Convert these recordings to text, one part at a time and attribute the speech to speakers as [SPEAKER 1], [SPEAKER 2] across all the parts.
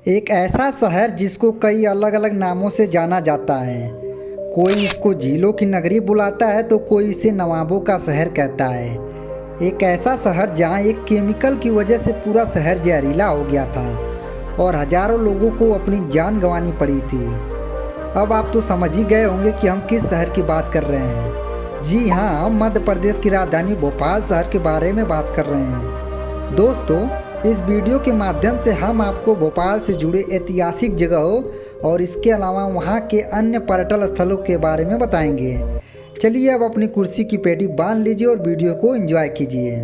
[SPEAKER 1] एक ऐसा शहर जिसको कई अलग अलग नामों से जाना जाता है। कोई इसको झीलों की नगरी बुलाता है तो कोई इसे नवाबों का शहर कहता है। एक ऐसा शहर जहाँ एक केमिकल की वजह से पूरा शहर जहरीला हो गया था और हजारों लोगों को अपनी जान गंवानी पड़ी थी। अब आप तो समझ ही गए होंगे कि हम किस शहर की बात कर रहे हैं। जी हाँ, हम मध्य प्रदेश की राजधानी भोपाल शहर के बारे में बात कर रहे हैं। दोस्तों, इस वीडियो के माध्यम से हम आपको भोपाल से जुड़े ऐतिहासिक जगहों और इसके अलावा वहाँ के अन्य पर्यटन स्थलों के बारे में बताएंगे। चलिए अब अपनी कुर्सी की पेटी बांध लीजिए और वीडियो को एंजॉय कीजिए।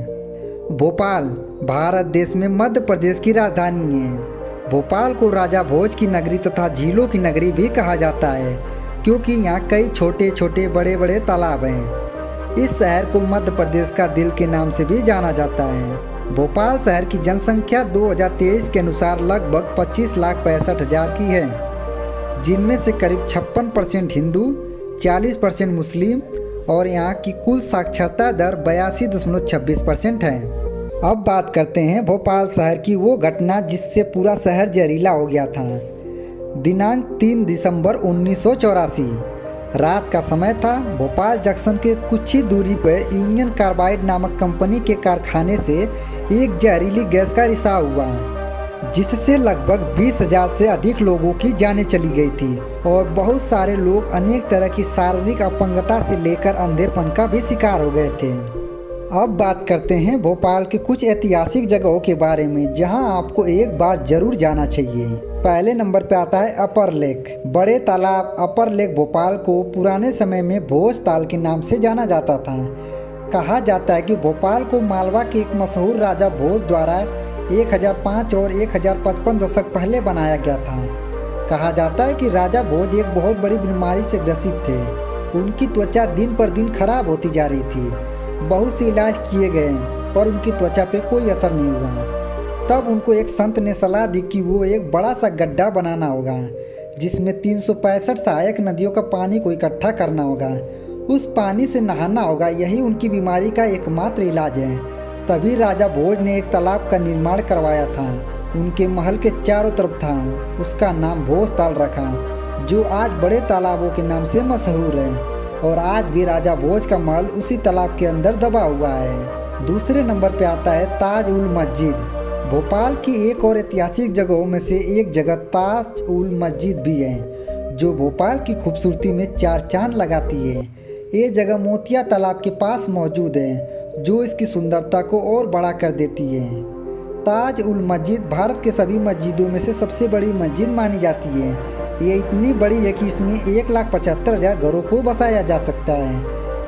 [SPEAKER 1] भोपाल भारत देश में मध्य प्रदेश की राजधानी है। भोपाल को राजा भोज की नगरी तथा झीलों की नगरी भी कहा जाता है क्योंकि यहाँ कई छोटे छोटे बड़े बड़े तालाब हैं। इस शहर को मध्य प्रदेश का दिल के नाम से भी जाना जाता है। भोपाल शहर की जनसंख्या 2023 के अनुसार लगभग 25,65,000 की है, जिनमें से करीब 56% हिंदू, 40% मुस्लिम और यहाँ की कुल साक्षरता दर 82.26% है। अब बात करते हैं भोपाल शहर की वो घटना जिससे पूरा शहर जहरीला हो गया था। दिनांक 3 दिसंबर 1984 रात का समय था। भोपाल जंक्शन के कुछ ही दूरी पर यूनियन कार्बाइड नामक कंपनी के कारखाने से एक जहरीली गैस का रिसाव हुआ, जिससे लगभग 20,000 से अधिक लोगों की जानें चली गई थी और बहुत सारे लोग अनेक तरह की शारीरिक अपंगता से लेकर अंधेपन का भी शिकार हो गए थे। अब बात करते हैं भोपाल के कुछ ऐतिहासिक जगहों के बारे में जहां आपको एक बार जरूर जाना चाहिए। पहले नंबर पे आता है अपर लेक। बड़े तालाब अपर लेक भोपाल को पुराने समय में भोज ताल के नाम से जाना जाता था। कहा जाता है कि भोपाल को मालवा के एक मशहूर राजा भोज द्वारा 1005 और 1055 दशक पहले बनाया गया था। कहा जाता है कि राजा भोज एक बहुत बड़ी बीमारी से ग्रसित थे। उनकी त्वचा दिन पर दिन खराब होती जा रही थी। बहुत से इलाज किए गए पर उनकी त्वचा पे कोई असर नहीं हुआ। तब उनको एक संत ने सलाह दी कि वो एक बड़ा सा गड्ढा बनाना होगा जिसमें 365 सहायक नदियों का पानी को इकट्ठा करना होगा। उस पानी से नहाना होगा, यही उनकी बीमारी का एकमात्र इलाज है। तभी राजा भोज ने एक तालाब का निर्माण करवाया था। उनके महल के चारों तरफ था। उसका नाम भोज ताल रखा, जो आज बड़े तालाबों के नाम से मशहूर है और आज भी राजा भोज का महल उसी तालाब के अंदर दबा हुआ है। दूसरे नंबर पे आता है ताज उल मस्जिद। भोपाल की एक और ऐतिहासिक जगहों में से एक जगह ताज उल मस्जिद भी है, जो भोपाल की खूबसूरती में चार चांद लगाती है। ये जगह मोतिया तालाब के पास मौजूद है, जो इसकी सुंदरता को और बड़ा कर देती है। ताज उल मस्जिद भारत के सभी मस्जिदों में से सबसे बड़ी मस्जिद मानी जाती है। ये इतनी बड़ी है कि इसमें 1,75,000 घरों को बसाया जा सकता है।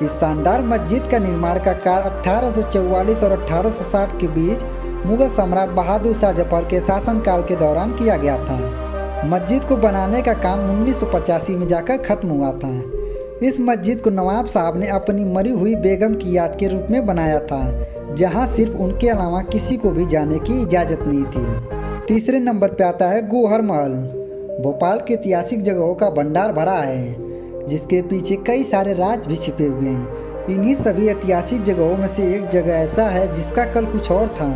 [SPEAKER 1] इस शानदार मस्जिद का निर्माण का कार्य 1844 और 1860 के बीच मुगल सम्राट बहादुर शाह जफर के शासनकाल के दौरान किया गया था। मस्जिद को बनाने का काम 1985 में जाकर खत्म हुआ था। इस मस्जिद को नवाब साहब ने अपनी मरी हुई बेगम की याद के रूप में बनाया था, जहां सिर्फ उनके अलावा किसी को भी जाने की इजाज़त नहीं थी। तीसरे नंबर पर आता है गौहर महल। भोपाल के ऐतिहासिक जगहों का भंडार भरा है, जिसके पीछे कई सारे राज भी छिपे हुए हैं। इन्हीं सभी ऐतिहासिक जगहों में से एक जगह ऐसा है जिसका कल कुछ और था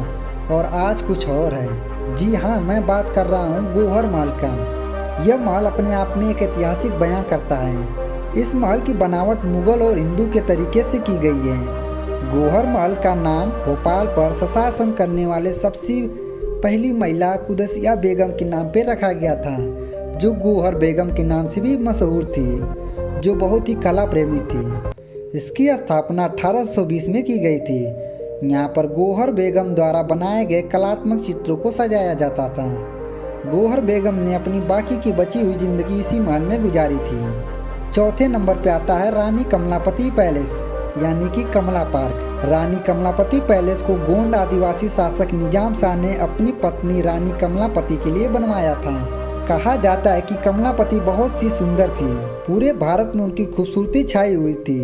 [SPEAKER 1] और आज कुछ और है। जी हाँ, मैं बात कर रहा हूँ गौहर महल का। यह महल अपने आप में एक ऐतिहासिक बयां करता है। इस महल की बनावट मुगल और हिंदू के तरीके से की गई है। गौहर महल का नाम भोपाल पर शासन करने वाले सबसे पहली महिला कुदसिया बेगम के नाम पे रखा गया था, जो गौहर बेगम के नाम से भी मशहूर थी, जो बहुत ही कला प्रेमी थी। इसकी स्थापना 1820 में की गई थी। यहाँ पर गौहर बेगम द्वारा बनाए गए कलात्मक चित्रों को सजाया जाता था। गौहर बेगम ने अपनी बाकी की बची हुई जिंदगी इसी महल में गुजारी थी। चौथे नंबर पे आता है रानी कमलापति पैलेस, यानी कि कमला पार्क। रानी कमलापति पैलेस को गोंड आदिवासी शासक निजाम शाह ने अपनी पत्नी रानी कमलापति के लिए बनवाया था। कहा जाता है कि कमलापति बहुत सी सुंदर थी। पूरे भारत में उनकी खूबसूरती छाई हुई थी।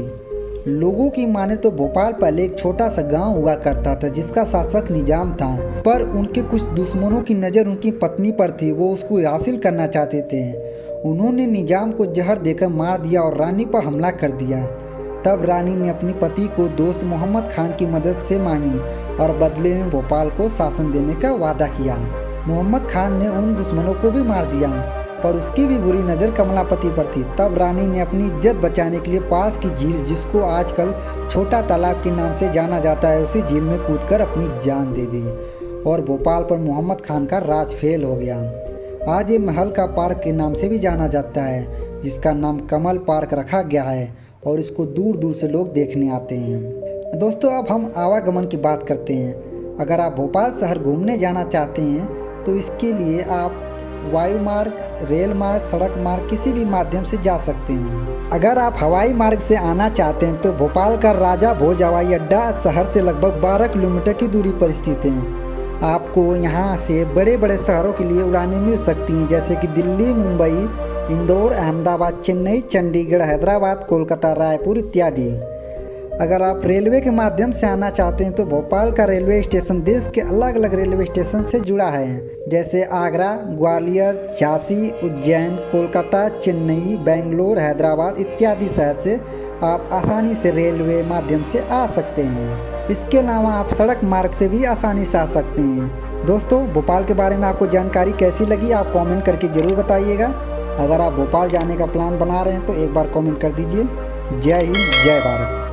[SPEAKER 1] लोगों की माने तो भोपाल पहले एक छोटा सा गांव हुआ करता था जिसका शासक निजाम था, पर उनके कुछ दुश्मनों की नज़र उनकी पत्नी पर थी। वो उसको हासिल करना चाहते थे। उन्होंने निजाम को जहर देकर मार दिया और रानी पर हमला कर दिया। तब रानी ने अपनी पति को दोस्त मोहम्मद खान की मदद से मांगी और बदले में भोपाल को शासन देने का वादा किया। मोहम्मद खान ने उन दुश्मनों को भी मार दिया, पर उसकी भी बुरी नज़र कमलापति पर थी। तब रानी ने अपनी इज्जत बचाने के लिए पास की झील, जिसको आजकल छोटा तालाब के नाम से जाना जाता है, उसी झील में कूदकर अपनी जान दे दी और भोपाल पर मोहम्मद खान का राज फेल हो गया। आज ये महल का पार्क के नाम से भी जाना जाता है, जिसका नाम कमल पार्क रखा गया है और इसको दूर दूर से लोग देखने आते हैं। दोस्तों, अब हम आवागमन की बात करते हैं। अगर आप भोपाल शहर घूमने जाना चाहते हैं तो इसके लिए आप वायु मार्ग, रेल मार्ग, सड़क मार्ग किसी भी माध्यम से जा सकते हैं। अगर आप हवाई मार्ग से आना चाहते हैं तो भोपाल का राजा भोज हवाई अड्डा शहर से लगभग 12 किलोमीटर की दूरी पर स्थित है। आपको यहाँ से बड़े बड़े शहरों के लिए उड़ानें मिल सकती हैं, जैसे कि दिल्ली, मुंबई, इंदौर, अहमदाबाद, चेन्नई, चंडीगढ़, हैदराबाद, कोलकाता, रायपुर इत्यादि। अगर आप रेलवे के माध्यम से आना चाहते हैं तो भोपाल का रेलवे स्टेशन देश के अलग अलग रेलवे स्टेशन से जुड़ा है, जैसे आगरा, ग्वालियर, झांसी, उज्जैन, कोलकाता, चेन्नई, बेंगलोर, हैदराबाद इत्यादि शहर से आप आसानी से रेलवे माध्यम से आ सकते हैं। इसके अलावा आप सड़क मार्ग से भी आसानी से आ सकते हैं। दोस्तों, भोपाल के बारे में आपको जानकारी कैसी लगी आप कमेंट करके ज़रूर बताइएगा। अगर आप भोपाल जाने का प्लान बना रहे हैं तो एक बार कमेंट कर दीजिए। जय हिंद, जय भारत।